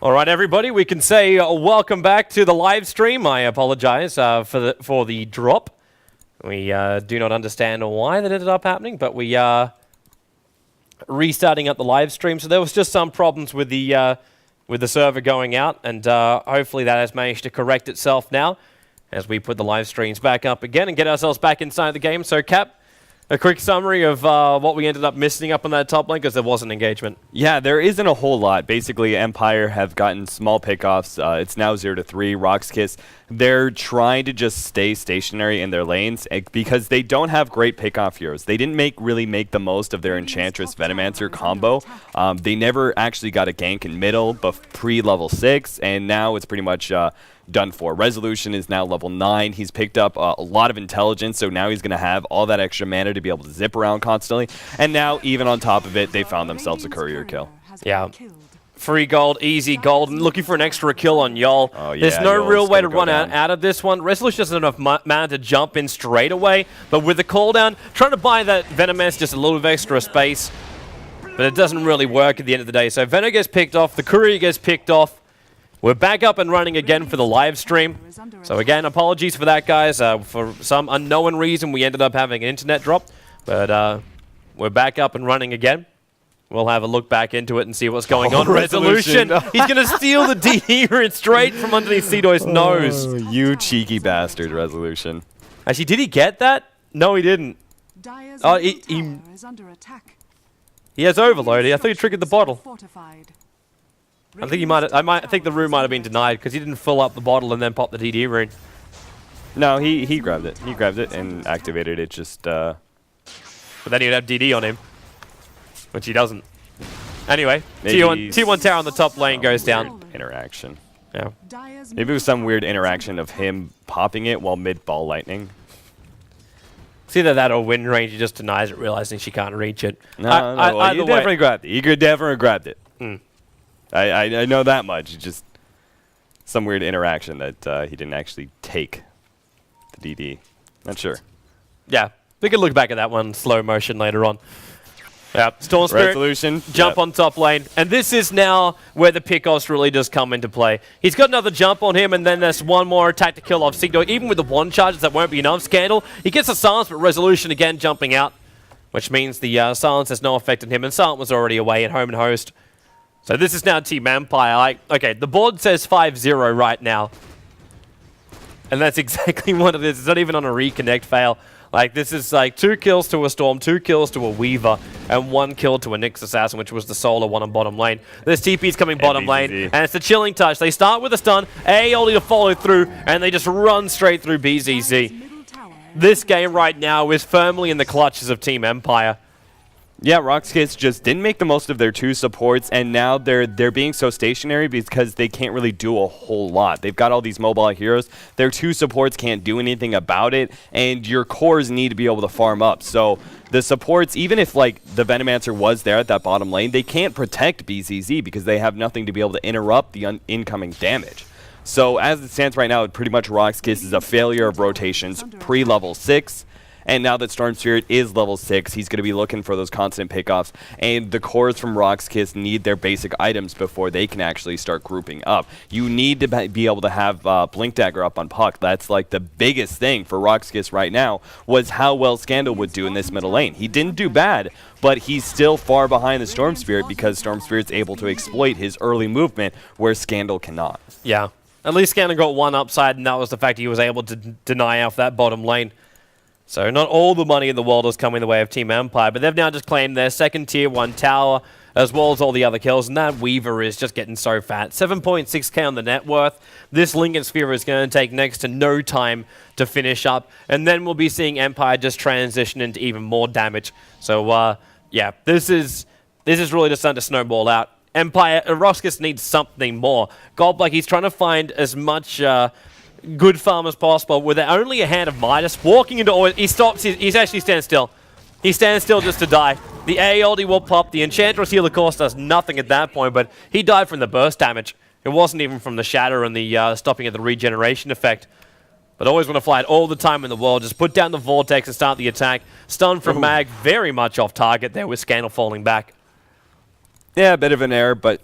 All right, everybody, we can say welcome back to the live stream. I apologize for the drop. We do not understand why that ended up happening, but we are restarting up the live stream. So there was just some problems with the server going out, and hopefully that has managed to correct itself now as we put the live streams back up again and get ourselves back inside the game. So, Cap, a quick summary of what we ended up missing up on that top lane, because there was an engagement. Yeah, there isn't a whole lot. Basically, Empire have gotten small pickoffs. It's now 0-3. RoXKIS, they're trying to just stay stationary in their lanes because they don't have great pickoff heroes. They didn't really make the most of their Enchantress Venomancer combo. They never actually got a gank in middle, but pre-level 6, and now it's pretty much done for. Resolution is now level 9. He's picked up a lot of intelligence, so now he's going to have all that extra mana to be able to zip around constantly. And now, even on top of it, they found themselves a courier kill. Yeah. Free gold, easy gold, and looking for an extra kill on Yol. Oh, yeah, there's no Yol's real way to go run down. out of this one. Resolution doesn't have enough mana to jump in straight away, but with the cooldown, trying to buy that Venomance just a little bit of extra space, but it doesn't really work at the end of the day. So Venom gets picked off, the courier gets picked off. We're back up and running again for the live stream. So again, apologies for that, guys. For some unknown reason, we ended up having an internet drop, but we're back up and running again. We'll have a look back into it and see what's going on. Resolution. He's going to steal the DD straight from underneath Cedo's nose. Oh, you cheeky bastard, Resolution. Actually, did he get that? No, he didn't. Oh, he has overload. I thought he triggered the bottle. I think I think the rune might have been denied because he didn't fill up the bottle and then pop the DD rune. No, he grabbed it. He grabbed it and activated it. Just. But then he'd have DD on him, which he doesn't. Anyway, T1 tower on the top lane goes down. Interaction. Yeah. Maybe it was some weird interaction of him popping it while mid ball lightning. It's either that or wind range. He just denies it, realizing she can't reach it. No, well, you definitely grabbed it. You definitely grabbed it. Mm. I know that much. Just some weird interaction that he didn't actually take the DD. Not sure. Yeah, we can look back at that one in slow motion later on. Yeah, Storm Spirit, Resolution, jump on top lane. And this is now where the pickoffs really does come into play. He's got another jump on him, and then there's one more attack to kill off Signo. Even with the one charges, that won't be enough. Scandal, he gets a silence, but Resolution again jumping out, which means the silence has no effect on him, and Silent was already away at home and host. So this is now Team Empire. Okay, the board says 5-0 right now. And that's exactly what it is. It's not even on a reconnect fail. Like, this is like 2 kills to a Storm, 2 kills to a Weaver, and 1 kill to a Nyx Assassin, which was the solo one on bottom lane. This TP's coming bottom lane, and it's a chilling touch. They start with a stun, only to follow through, and they just run straight through BZZ. This game right now is firmly in the clutches of Team Empire. Yeah, RoXKIS just didn't make the most of their 2 supports, and now they're being so stationary because they can't really do a whole lot. They've got all these mobile heroes. Their 2 supports can't do anything about it, and your cores need to be able to farm up. So the supports, even if like the Venomancer was there at that bottom lane, they can't protect BZZ because they have nothing to be able to interrupt the incoming damage. So as it stands right now, pretty much RoXKIS is a failure of rotations pre-level 6. And now that Storm Spirit is level 6, he's going to be looking for those constant pickoffs. And the cores from RoXKIS need their basic items before they can actually start grouping up. You need to be able to have Blink Dagger up on Puck. That's like the biggest thing for RoXKIS right now, was how well Scandal would do in this middle lane. He didn't do bad, but he's still far behind the Storm Spirit because Storm Spirit's able to exploit his early movement where Scandal cannot. Yeah. At least Scandal got one upside, and that was the fact he was able to deny off that bottom lane. So not all the money in the world has come in the way of Team Empire, but they've now just claimed their second tier 1 tower, as well as all the other kills, and that Weaver is just getting so fat. 7.6k on the net worth. This Lincoln Sphere is going to take next to no time to finish up, and then we'll be seeing Empire just transition into even more damage. So, yeah, this is really just starting to snowball out. Empire, RoXKIS needs something more. Goldblack, he's trying to find as much good farm as possible with only a hand of Midas. Walking into oil, he stops, he's actually stands still. He stands still just to die. The AOD will pop. The Enchantress heal, of course, does nothing at that point, but he died from the burst damage. It wasn't even from the shatter and the stopping of the regeneration effect. But always want to fly it all the time in the world. Just put down the Vortex and start the attack. Stun from Mag, very much off target there with Scandal falling back. Yeah, a bit of an error, but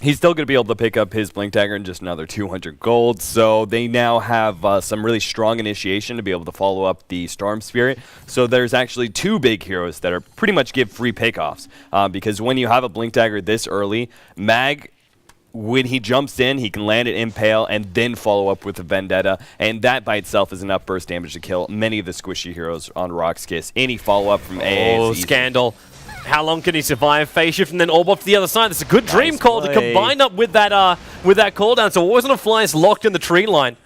He's still going to be able to pick up his Blink Dagger and just another 200 gold. So they now have some really strong initiation to be able to follow up the Storm Spirit. So there's actually 2 big heroes that are pretty much give free pickoffs. Because when you have a Blink Dagger this early, Mag, when he jumps in, he can land an Impale and then follow up with a Vendetta. And that by itself is enough burst damage to kill many of the squishy heroes on RoXKIS. Any follow-up from AA is easy. Scandal. How long can he survive? Phase shift and then orb off to the other side. That's a good dream call to combine up with that cooldown. So always on a fly is locked in the tree line.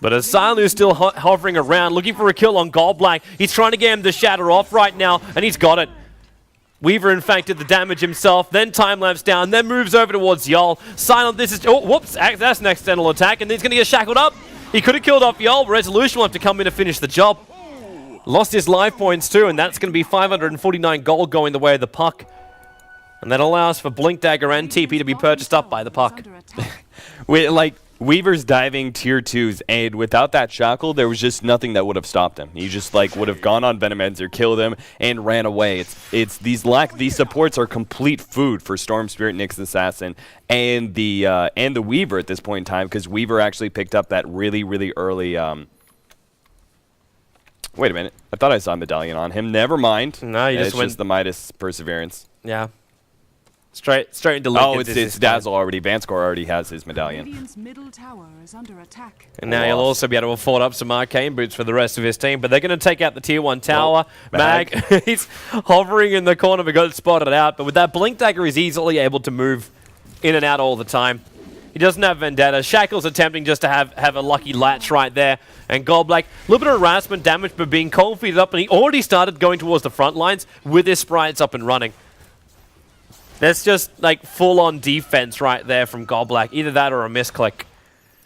But as Silu's still hovering around, looking for a kill on Goldblack. He's trying to get him to shatter off right now, and he's got it. Weaver, in fact, did the damage himself, then time-lapse down, then moves over towards Yol. Silent, this is... Oh, whoops, that's an accidental attack, and he's going to get shackled up. He could have killed off Yol, but Resolution will have to come in to finish the job. Lost his life points too, and that's going to be 549 gold going the way of the puck. And that allows for Blink Dagger and TP to be purchased up by the puck. Weaver's diving tier 2s, and without that shackle, there was just nothing that would have stopped him. He just would have gone on Venomancer, killed him, and ran away. It's these supports are complete food for Storm Spirit, Nyx Assassin, and the Weaver at this point in time, because Weaver actually picked up that really, really early. Wait a minute. I thought I saw a medallion on him. Never mind. No, you just went... just the Midas Perseverance. Yeah. Straight into Link. Oh, it's Dazzle already. Vanscore already has his medallion. Middle tower is under attack. And now he'll also be able to afford up some arcane boots for the rest of his team. But they're going to take out the tier 1 tower. Mag, he's hovering in the corner but got spotted out. But with that Blink Dagger, he's easily able to move in and out all the time. He doesn't have Vendetta. Shackle's attempting just to have a lucky latch right there. And Goldblack, a little bit of harassment damage, but being cold feeded up. And he already started going towards the front lines with his sprites up and running. That's just like full-on defense right there from Goldblack. Either that or a misclick.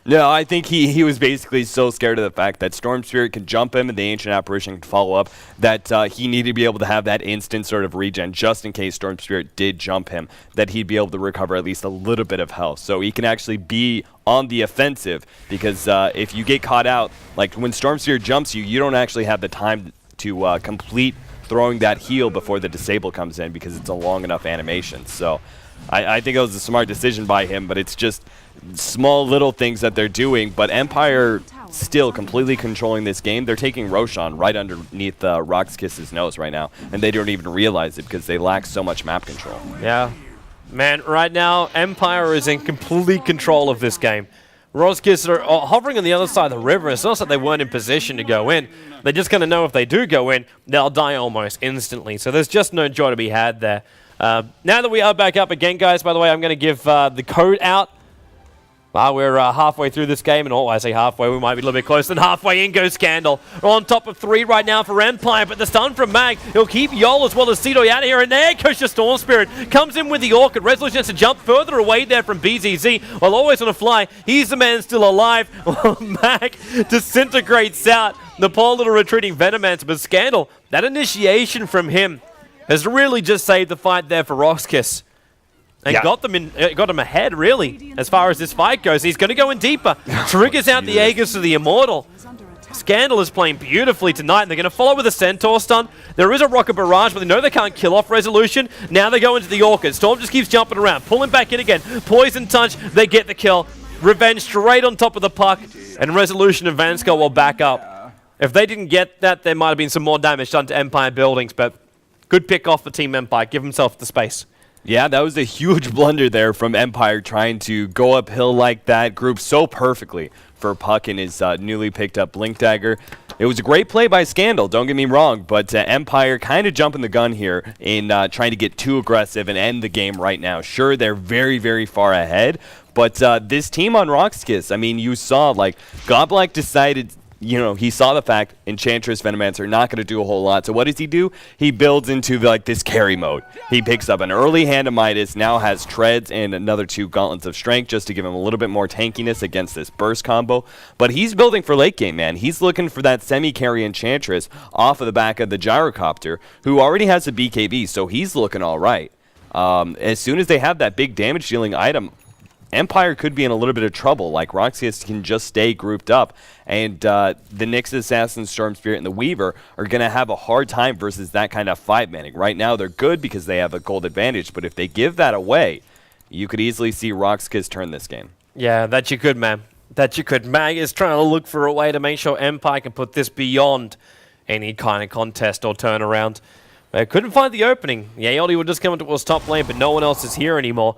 No, I think he was basically so scared of the fact that Storm Spirit could jump him and the Ancient Apparition could follow up that he needed to be able to have that instant sort of regen just in case Storm Spirit did jump him, that he'd be able to recover at least a little bit of health. So he can actually be on the offensive because if you get caught out, like when Storm Spirit jumps you, you don't actually have the time to complete throwing that heal before the disable comes in because it's a long enough animation. So I think it was a smart decision by him, but it's just small little things that they're doing. But Empire still completely controlling this game. They're taking Roshan right underneath RoXKIS's nose right now, and they don't even realize it because they lack so much map control. Yeah. Man, right now, Empire is in complete control of this game. RoXKIS are hovering on the other side of the river. It's not that they weren't in position to go in. They're just going to know if they do go in, they'll die almost instantly. So there's just no joy to be had there. Now that we are back up again, guys, by the way, I'm going to give the code out. We're halfway through this game, and I say halfway, we might be a little bit closer than halfway. In goes Scandal. We're on top of 3 right now for Empire, but the stun from Mag, he'll keep Yol as well as Cedo out of here, and there goes the Storm Spirit. Comes in with the Orchid. Resolution has to jump further away there from BZZ, while always on a fly. He's the man still alive. Mag disintegrates out. The poor little retreating Venomancer, but Scandal, that initiation from him has really just saved the fight there for RoXKIS. And got them ahead, really, as far as this fight goes. He's going to go in deeper. Triggers out the Aegis of the Immortal. Scandal is playing beautifully tonight, and they're going to follow with a Centaur stun. There is a Rocket Barrage, but they know they can't kill off Resolution. Now they go into the Orchid. Storm just keeps jumping around, pulling back in again. Poison Touch, they get the kill. Revenge straight on top of the puck, and Resolution and Vansco will back up. If they didn't get that, there might have been some more damage done to Empire buildings, but good pick off for Team Empire. Give himself the space. Yeah, that was a huge blunder there from Empire trying to go uphill like that, group so perfectly for Puck and his newly picked up Blink Dagger. It was a great play by Scandal, don't get me wrong, but Empire kind of jumping the gun here in trying to get too aggressive and end the game right now. Sure, they're very, very far ahead, but this team on RoXKIS, I mean, you saw, like, Godblack decided... You know, he saw the fact Enchantress, Venomancer not going to do a whole lot. So what does he do? He builds into this carry mode. He picks up an early hand of Midas, now has Treads and another 2 Gauntlets of Strength just to give him a little bit more tankiness against this burst combo. But he's building for late game, man. He's looking for that semi-carry Enchantress off of the back of the Gyrocopter, who already has a BKB, so he's looking all right. As soon as they have that big damage-dealing item, Empire could be in a little bit of trouble. Like, RoXKIS can just stay grouped up, and the Nyx Assassin, Storm Spirit, and the Weaver are going to have a hard time versus that kind of 5-manning. Right now, they're good because they have a gold advantage, but if they give that away, you could easily see RoXKIS turn this game. Yeah, that you could, man. That you could. Mag is trying to look for a way to make sure Empire can put this beyond any kind of contest or turnaround. They couldn't find the opening. Yeah, Yodi would just come into his top lane, but no one else is here anymore.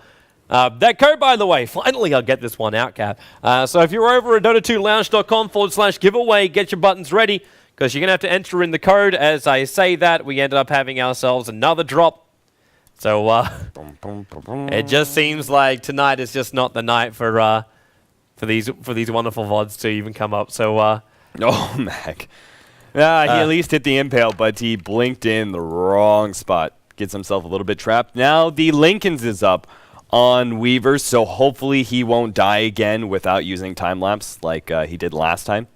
That code, by the way, finally I'll get this one out, Cap. So if you're over at Dota2Lounge.com/giveaway, get your buttons ready, because you're going to have to enter in the code. As I say that, we ended up having ourselves another drop. So it just seems like tonight is just not the night for these wonderful VODs to even come up. So Oh, Mac. He at least hit the impale, but he blinked in the wrong spot. Gets himself a little bit trapped. Now the Lincolns is up on Weaver, so hopefully he won't die again without using time-lapse like he did last time.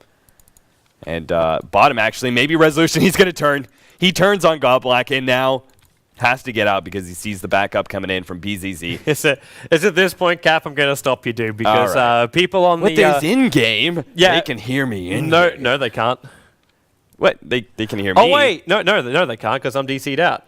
And bottom, actually, maybe Resolution, he's going to turn. He turns on Godblack, and now has to get out because he sees the backup coming in from BZZ. It's at this point, Cap, I'm going to stop you, dude, because people on what there's in-game? Yeah. They can hear me in No, they can't. What? They can hear me? Oh, wait. No, they can't, because I'm DC'd out.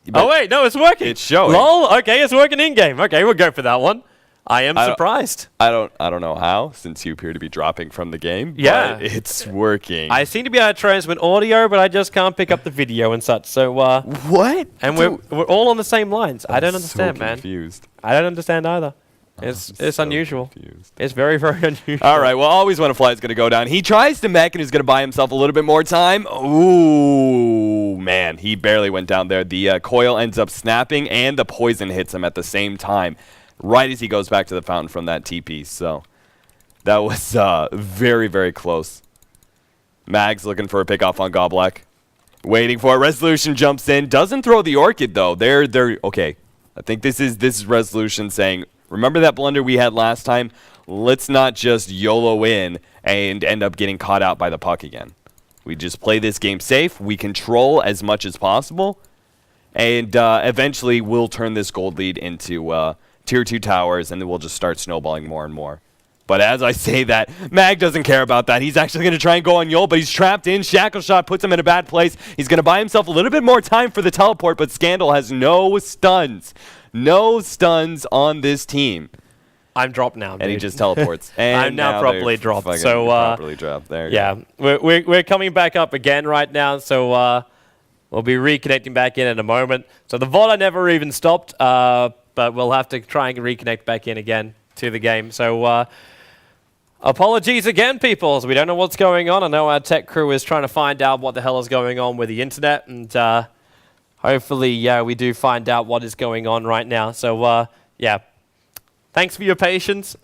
But wait, no, it's working. It's showing. Lol, okay, it's working in-game. Okay, we'll go for that one. I am surprised. I don't know how, since you appear to be dropping from the game. Yeah. But it's working. I seem to be able to transmit audio, but I just can't pick up the video and such. So what? And we're all on the same lines. I don't understand, so man. Confused. I don't understand either. It's unusual. Confused. It's very, very unusual. All right, well, Always Wanna Fly is going to go down. He tries to mech and he's going to buy himself a little bit more time. Ooh, man, he barely went down there. The coil ends up snapping and the poison hits him at the same time, right as he goes back to the fountain from that TP. So that was very, very close. Mag's looking for a pickoff on Godblack. Waiting for it. Resolution jumps in. Doesn't throw the Orchid, though. They're okay. I think this is Resolution saying, remember that blunder we had last time? Let's not just YOLO in and end up getting caught out by the puck again. We just play this game safe. We control as much as possible. And eventually we'll turn this gold lead into Tier 2 towers, and then we'll just start snowballing more and more. But as I say that, Mag doesn't care about that. He's actually going to try and go on Yol, but he's trapped in. Shackle Shot puts him in a bad place. He's going to buy himself a little bit more time for the teleport, but Scandal has no stuns. No stuns on this team. I'm dropped now, dude. And he just teleports. And I'm now properly dropped. So properly dropped. There you go. We're coming back up again right now, so we'll be reconnecting back in a moment. So the VOD I never even stopped, but we'll have to try and reconnect back in again to the game. So apologies again, people, as we don't know what's going on. I know our tech crew is trying to find out what the hell is going on with the internet, and hopefully, we do find out what is going on right now. So, thanks for your patience.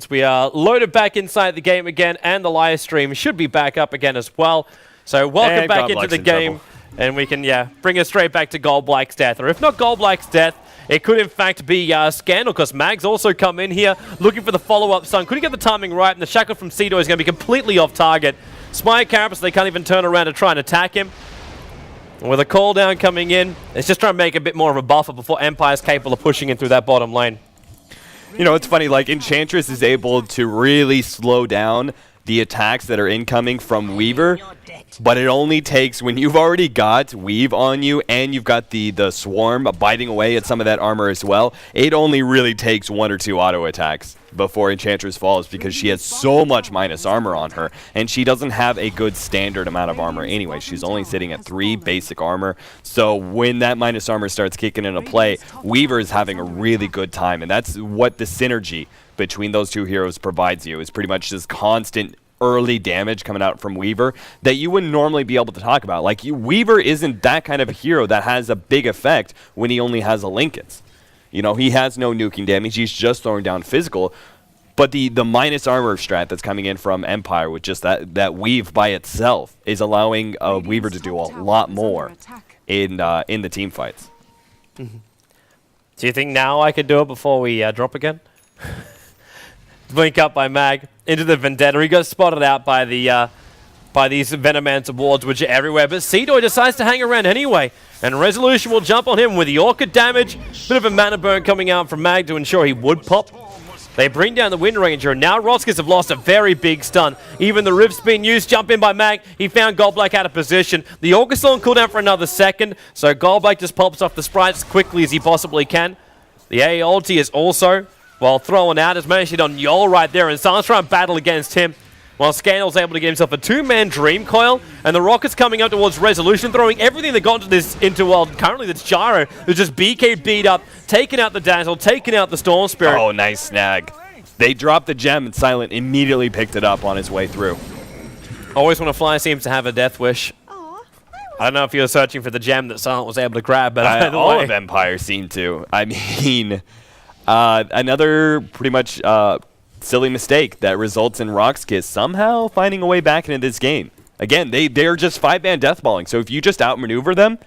We are loaded back inside the game again, and the live stream should be back up again as well. So, welcome back into the game, and we can, bring us straight back to Godblack's death. Or if not Godblack's death, it could, in fact, be Scandal, because Mag's also come in here looking for the follow-up stun. Couldn't get the timing right, and the shackle from Cedo is going to be completely off target. Smite Carapace, they can't even turn around to try and attack him. With a cooldown coming in, it's just trying to make a bit more of a buffer before Empire's capable of pushing in through that bottom lane. You know, it's funny, like, Enchantress is able to really slow down the attacks that are incoming from Weaver, but it only takes, when you've already got Weave on you and you've got the Swarm biting away at some of that armor as well, it only really takes 1 or 2 auto attacks before Enchantress falls, because she has so much minus armor on her, and she doesn't have a good standard amount of armor anyway. She's only sitting at 3 basic armor, so when that minus armor starts kicking into play, Weaver is having a really good time, and that's what the synergy between those two heroes provides you, is pretty much this constant early damage coming out from Weaver that you wouldn't normally be able to talk about. Like, Weaver isn't that kind of a hero that has a big effect when he only has a Lincolns. You know, he has no nuking damage. He's just throwing down physical. But the minus armor strat that's coming in from Empire with just that Weave by itself is allowing Weaver to do a lot more in the team fights. Mm-hmm. Do you think now I could do it before we drop again? Blink up by Mag into the Vendetta. He got spotted out by the by these Venomancer wards, which are everywhere. But Cedo decides to hang around anyway, and Resolution will jump on him with the Orchid damage. Bit of a mana burn coming out from Mag to ensure he would pop. They bring down the Wind Ranger, and now RoXKIS have lost a very big stun. Even the Rift's been used. Jump in by Mag. He found Godblack out of position. The Orchid's on cooldown for another second, so Godblack just pops off the sprites as quickly as he possibly can. The A ulti is also, while throwing out, has managed to hit on Yol right there, and Silent's trying to battle against him. While Scandal's able to get himself a two-man Dream Coil, and the Rockets coming up towards Resolution, throwing everything they got into well, currently that's Gyro, who's just BK beat up, taking out the Dazzle, taking out the Storm Spirit. Oh, nice snag. They dropped the gem, and Silent immediately picked it up on his way through. Always Wanna Fly seems to have a death wish. I don't know if you were searching for the gem that Silent was able to grab, but either all way. of Empire seemed to. I mean, another pretty much silly mistake that results in RoXKIS somehow finding a way back into this game. Again, they're just 5-man deathballing, so if you just outmaneuver them,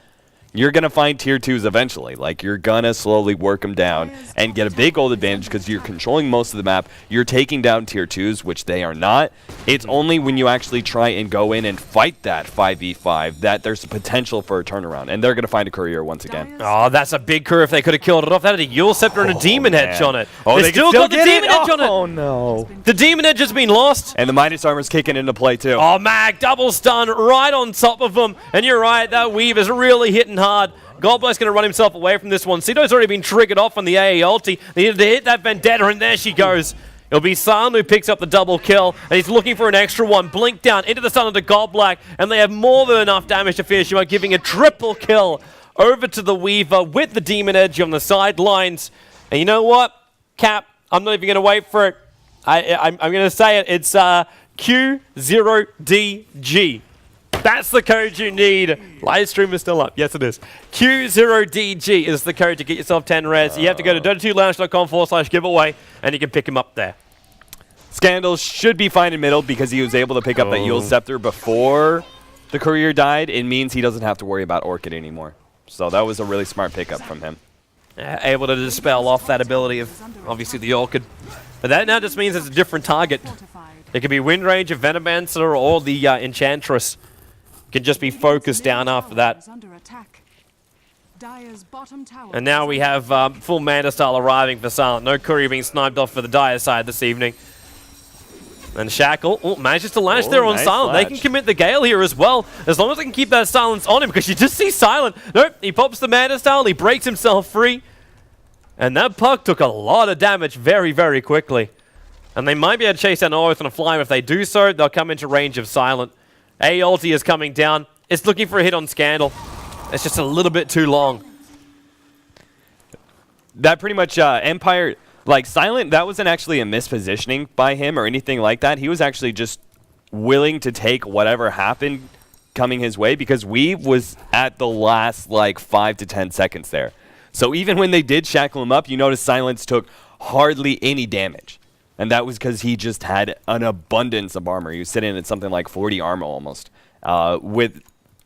you're going to find tier 2s eventually. Like, you're going to slowly work them down and get a big gold advantage because you're controlling most of the map. You're taking down tier 2s, which they are not. It's only when you actually try and go in and fight that 5v5 that there's a potential for a turnaround. And they're going to find a courier once again. Oh, that's a big curve if they could have killed it off. That had a Yule Scepter and a Demon Edge on it. Oh, they still got the Demon Edge on it. Oh, no. The Demon Edge has been lost. And the Midas Armor's kicking into play, too. Oh, Mag, double stun right on top of them. And you're right, that Weave is really hitting hard. Godblack's going to run himself away from this one. Cito's already been triggered off on the AA ulti. They needed to hit that Vendetta, and there she goes. It'll be Silent who picks up the double kill, and he's looking for an extra one. Blink down into the stun of the Godblack, and they have more than enough damage to finish him by giving a triple kill over to the Weaver with the Demon Edge on the sidelines. And you know what, Cap? I'm not even going to wait for it. I'm going to say it. It's Q0DG. That's the code you need. Live stream is still up. Yes, it is. Q0DG is the code to get yourself 10 res. You have to go to Dota2Lounge.com/giveaway, and you can pick him up there. Scandal should be fine in middle because he was able to pick up that Yule Scepter before the courier died. It means he doesn't have to worry about Orchid anymore. So that was a really smart pickup from him. Able to dispel off that ability of, obviously, the Orchid. But that now just means it's a different target. It could be Wind Ranger, Venomancer, or the Enchantress. Can just be focused down after that. And now we have full Manta style arriving for Silent. No courier being sniped off for the Dire side this evening. And Shackle manages to lash there on nice Silent. lash. They can commit the Gale here as well, as long as they can keep that silence on him, because you just see Silent. Nope, he pops the Manta style, he breaks himself free. And that puck took a lot of damage very, very quickly. And they might be able to chase down Orth on a fly. If they do so, they'll come into range of Silent. A ulti is coming down. It's looking for a hit on Scandal. It's just a little bit too long. That pretty much Empire, like Silent, that wasn't actually a mispositioning by him or anything like that. He was actually just willing to take whatever happened coming his way because Weave was at the last like 5 to 10 seconds there. So even when they did shackle him up, you notice Silence took hardly any damage. And that was because he just had an abundance of armor. He was sitting at something like 40 armor almost. With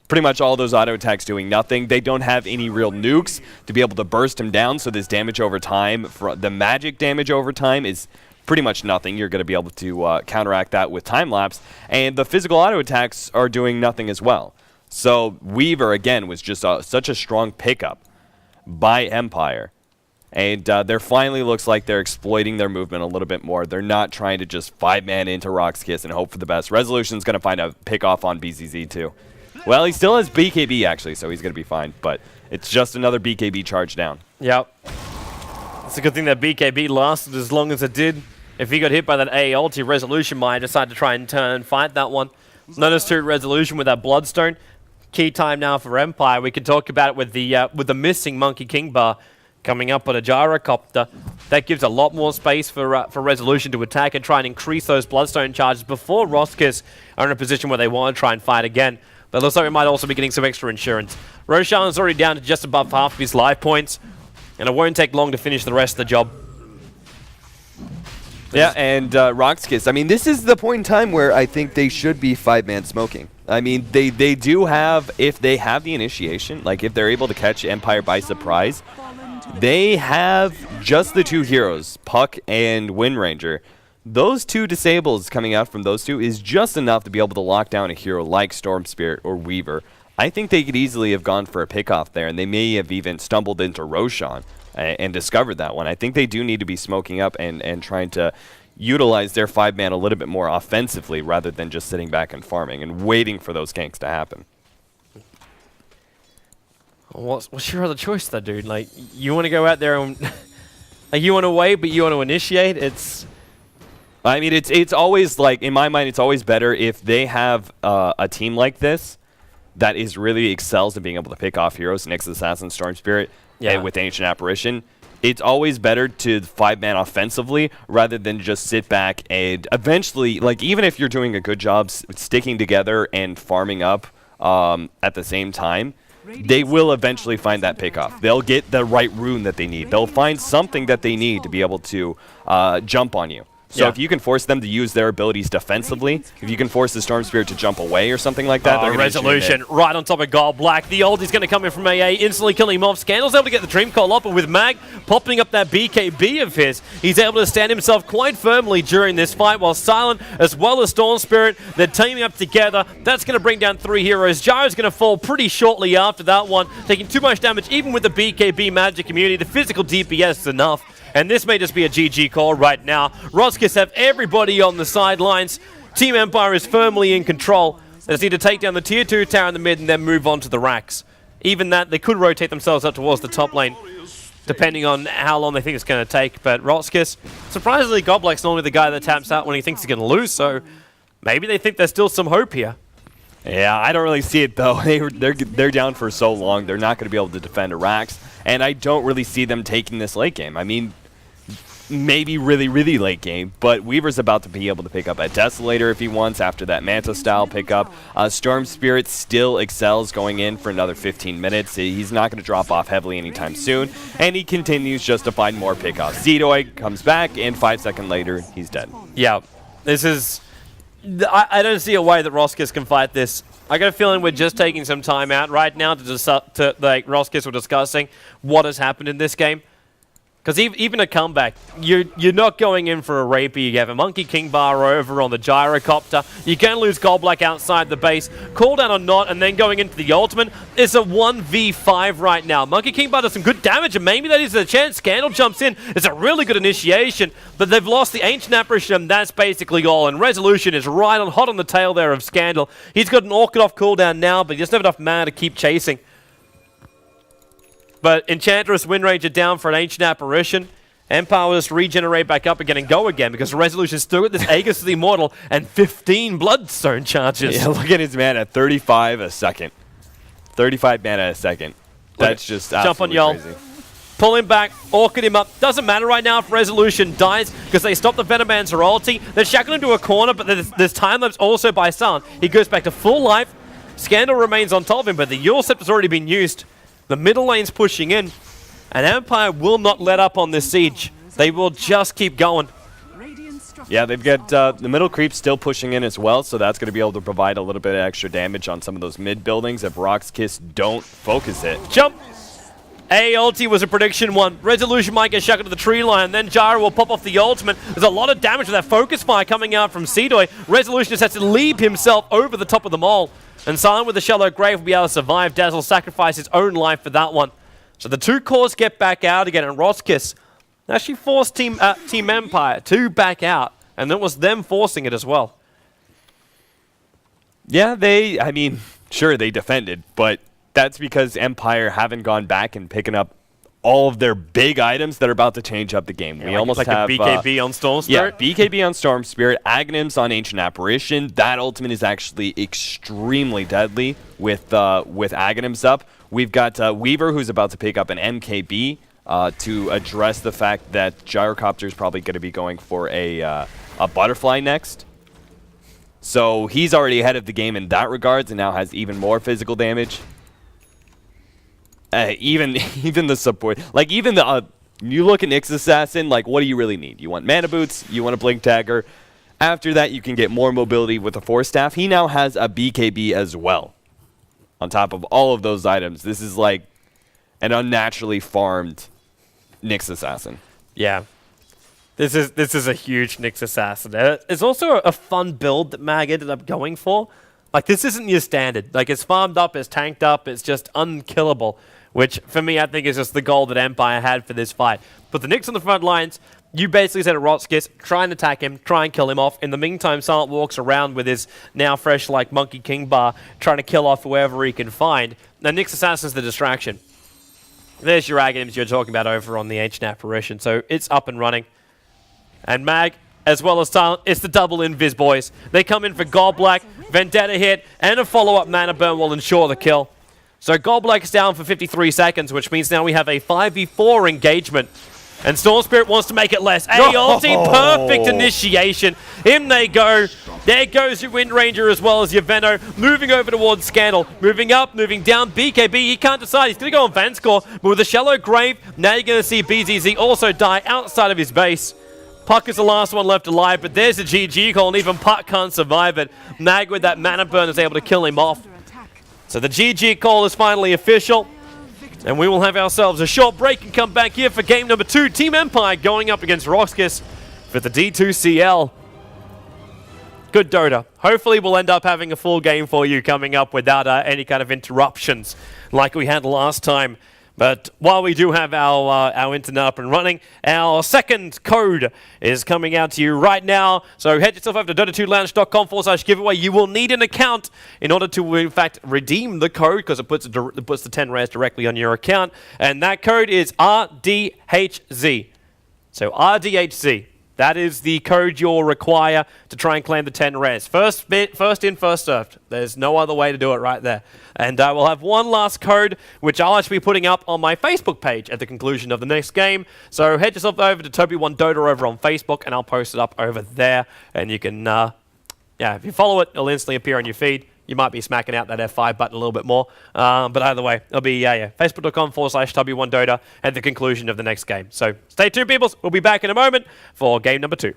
pretty much all those auto attacks doing nothing. They don't have any real nukes to be able to burst him down, so this damage over time, the magic damage over time is pretty much nothing. You're going to be able to counteract that with time-lapse. And the physical auto attacks are doing nothing as well. So Weaver, again, was just such a strong pickup by Empire. And they're finally looks like they're exploiting their movement a little bit more. They're not trying to just 5-man into RoXKIS and hope for the best. Resolution's going to find a pick-off on BZZ too. Well, he still has BKB actually, so he's going to be fine. But it's just another BKB charge down. Yep. It's a good thing that BKB lasted as long as it did. If he got hit by that A ulti, Resolution might decide to try and turn and fight that one. Notice too, Resolution with that Bloodstone. Key time now for Empire. We could talk about it with the missing Monkey King bar coming up on a gyrocopter. That gives a lot more space for Resolution to attack and try and increase those Bloodstone charges before RoXKIS are in a position where they want to try and fight again. But it looks like we might also be getting some extra insurance. Roshan is already down to just above half of his life points, and it won't take long to finish the rest of the job. Yeah, and RoXKIS, I mean, this is the point in time where I think they should be 5-man smoking. I mean, they do have, if they have the initiation, like if they're able to catch Empire by surprise, they have just the two heroes, Puck and Wind Ranger. Those two disables coming out from those two is just enough to be able to lock down a hero like Storm Spirit or Weaver. I think they could easily have gone for a pickoff there, and they may have even stumbled into Roshan and discovered that one. I think they do need to be smoking up and trying to utilize their 5-man a little bit more offensively rather than just sitting back and farming and waiting for those ganks to happen. What's your other choice though, dude? Like, you want to go out there and Like, you want to wait, but you want to initiate? It's... I mean, it's always, like, in my mind, it's always better if they have a team like this that is really excels in being able to pick off heroes, Nyx Assassin, Storm Spirit, and with Ancient Apparition. It's always better to 5-man offensively rather than just sit back and eventually, like, even if you're doing a good job sticking together and farming up at the same time, they will eventually find that pickoff. They'll get the right rune that they need. They'll find something that they need to be able to jump on you. So if you can force them to use their abilities defensively, if you can force the Storm Spirit to jump away or something like that, they're going to Resolution right on top of Gold Black. The ulti's going to come in from AA, instantly killing him off. Scandal's able to get the Dream Call up, but with Mag popping up that BKB of his, he's able to stand himself quite firmly during this fight, while Silent, as well as Storm Spirit, they're teaming up together. That's going to bring down 3 heroes. Gyro's going to fall pretty shortly after that one, taking too much damage, even with the BKB magic immunity. The physical DPS is enough. And this may just be a GG call right now. RoXKIS have everybody on the sidelines. Team Empire is firmly in control. They just need to take down the tier 2 tower in the mid and then move on to the racks. Even that, they could rotate themselves up towards the top lane, depending on how long they think it's going to take. But RoXKIS, surprisingly, Godblack's normally the guy that taps out when he thinks he's going to lose, so maybe they think there's still some hope here. Yeah, I don't really see it, though. They're down for so long. They're not going to be able to defend a Rax, and I don't really see them taking this late game. I mean, maybe really, really late game, but Weaver's about to be able to pick up a Desolator if he wants after that Manta-style pickup. Storm Spirit still excels going in for another 15 minutes. He's not going to drop off heavily anytime soon, and he continues just to find more pickups. Zedoy comes back, and 5 seconds later, he's dead. Yeah, this is... I don't see a way that RoXKIS can fight this. I got a feeling we're just taking some time out right now to like RoXKIS were discussing what has happened in this game. Because even a comeback, you're not going in for a raper. You have a Monkey King bar over on the Gyrocopter. You're going to lose Gold Black outside the base. Cooldown or not, and then going into the ultimate. It's a 1v5 right now. Monkey King bar does some good damage, and maybe that is a chance. Scandal jumps in. It's a really good initiation, but they've lost the Ancient Apparition, and that's basically all. And Resolution is right on hot on the tail there of Scandal. He's got an Orchid off cooldown now, but he doesn't have enough mana to keep chasing. But Enchantress, Windranger down for an Ancient Apparition. Empire will just regenerate back up again and go again because Resolution's still got this Aegis of the Immortal and 15 Bloodstone charges. Yeah, look at his mana, 35 a second. 35 mana a second. That's just jump on absolutely Yol. crazy. Pull him back, Orchid him up. Doesn't matter right now if Resolution dies because they stop the Venomancer ulti. They're shackled into a corner, but there's time lapse also by Silent. He goes back to full life. Scandal remains on top of him, but the Yule Scepter's already been used. The middle lane's pushing in, and Empire will not let up on this siege. They will just keep going. Yeah, they've got the middle creep still pushing in as well, so that's going to be able to provide a little bit of extra damage on some of those mid buildings if RoXKIS don't focus it. Jump! A ulti was a prediction one. Resolution might get shackled to the tree line, then Gyro will pop off the ultimate. There's a lot of damage with that focus fire coming out from Zedoy. Resolution just has to leap himself over the top of them all. And Silent with the Shallow Grave will be able to survive. Dazzle sacrificed his own life for that one. So the two cores get back out again, and RoXKIS actually forced Team Empire to back out. And it was them forcing it as well. Yeah, I mean, sure, they defended, but that's because Empire haven't gone back and picking up all of their big items that are about to change up the game. Yeah, we almost like have a BKB on Storm Spirit. Yeah, BKB on Storm Spirit, Aghanims on Ancient Apparition. That ultimate is actually extremely deadly with Aghanims up. We've got Weaver, who's about to pick up an MKB to address the fact that Gyrocopter is probably going to be going for a Butterfly next. So he's already ahead of the game in that regards and now has even more physical damage. Even the support, like even the you look at Nyx Assassin, like what do you really need? You want mana boots, you want a blink dagger. After that, you can get more mobility with a Force Staff. He now has a BKB as well. On top of all of those items, this is like an unnaturally farmed Nyx Assassin. Yeah, this is a huge Nyx Assassin. It's also a fun build that Mag ended up going for. Like this isn't your standard. Like it's farmed up, it's tanked up, it's just unkillable. Which, for me, I think is just the goal that Empire had for this fight. But the Nyx on the front lines, you basically said to RoXKIS, try and attack him, try and kill him off. In the meantime, Silent walks around with his now fresh, like, Monkey King bar, trying to kill off whoever he can find. Now, Nyx Assassin's the distraction. There's your items you're talking about over on the Ancient Apparition. So it's up and running. And Mag, as well as Silent, it's the double invis, boys. They come in for Goldblack, Vendetta hit, and a follow-up mana burn will ensure the kill. So Goldblack is down for 53 seconds, which means now we have a 5v4 engagement. And Storm Spirit wants to make it less. ulti, perfect initiation. In they go. There goes your Wind Ranger as well as your Venno. Moving over towards Scandal. Moving up, moving down. BKB, he can't decide. He's going to go on Vanscore. But with a Shallow Grave, now you're going to see BZZ also die outside of his base. Puck is the last one left alive, but there's a GG call, and even Puck can't survive it. Mag with that mana burn is able to kill him off. So the GG call is finally official. And we will have ourselves a short break and come back here for game number 2. Team Empire going up against RoXKIS for the D2CL. Good Dota. Hopefully we'll end up having a full game for you coming up without any kind of interruptions like we had last time. But while we do have our internet up and running, our second code is coming out to you right now. So head yourself over to Dota2Lounge.com/giveaway. You will need an account in order to, in fact, redeem the code because it puts the 10 rares directly on your account. And that code is RDHZ. So RDHZ. That is the code you'll require to try and claim the 10 rares. First in, first served. There's no other way to do it right there. And we'll have one last code, which I'll actually be putting up on my Facebook page at the conclusion of the next game. So head yourself over to TobiWan Dota over on Facebook, and I'll post it up over there. And you can, if you follow it, it'll instantly appear on your feed. You might be smacking out that F5 button a little bit more. But either way, it'll be, Facebook.com/TobiWan Dota at the conclusion of the next game. So stay tuned, peoples. We'll be back in a moment for game number 2.